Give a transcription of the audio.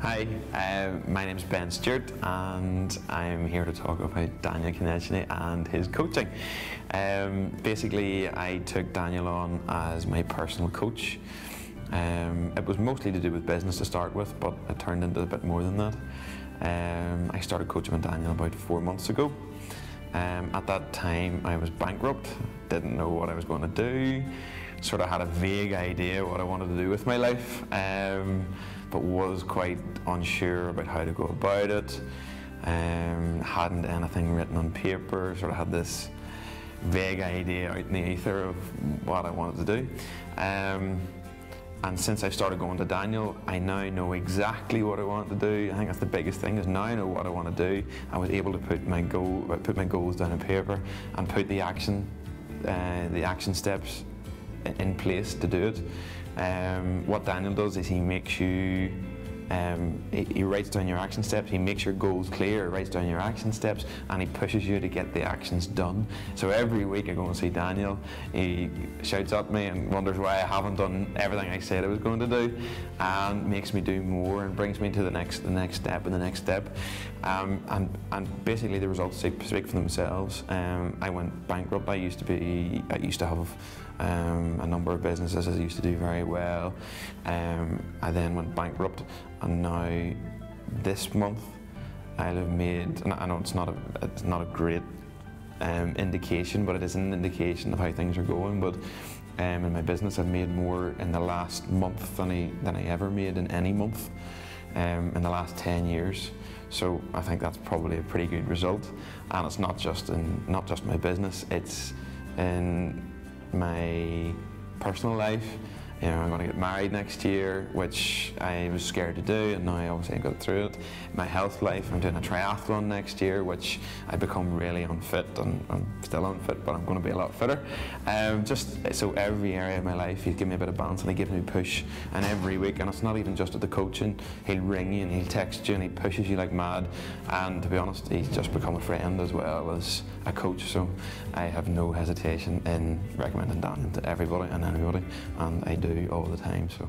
Hi, my name is Ben Stewart and I'm here to talk about Daniel Konechny and his coaching. Basically, I took Daniel on as my personal coach. It was mostly to do with business to start with, but it turned into a bit more than that. I started coaching with Daniel about 4 months ago. At that time, I was bankrupt, didn't know what I was going to do, sort of had a vague idea what I wanted to do with my life, but was quite unsure about how to go about it. Hadn't anything written on paper, sort of had this vague idea out in the ether of what I wanted to do. And since I started going to Daniel, I now know exactly what I want to do. I think that's the biggest thing, is now I know what I want to do. I was able to put my goals down on paper and put the action steps in place to do it. What Daniel does is he makes you, he writes down your action steps, he makes your goals clear, writes down your action steps, and he pushes you to get the actions done. So every week I go and see Daniel, he shouts at me and wonders why I haven't done everything I said I was going to do, and makes me do more and brings me to the next step and the next step. And basically the results speak for themselves. I went bankrupt. I used to have a number of businesses I used to do very well. I then went bankrupt, and now this month I'll have made, and I know it's not a great indication, but it is an indication of how things are going. But in my business, I've made more in the last month than I ever made in any month in the last 10 years. So I think that's probably a pretty good result, and it's not just my business, it's in my personal life. You know, I'm going to get married next year, which I was scared to do, and now obviously I got through it. My health life, I'm doing a triathlon next year, which I become really unfit, and I'm still unfit, but I'm going to be a lot fitter. Just so every area of my life, he's given me a bit of balance and he gives me a push. And every week, and it's not even just at the coaching, he'll ring you and he'll text you and he pushes you like mad. And to be honest, he's just become a friend as well as a coach. So I have no hesitation in recommending Daniel to everybody and anybody, and I do all the time. So.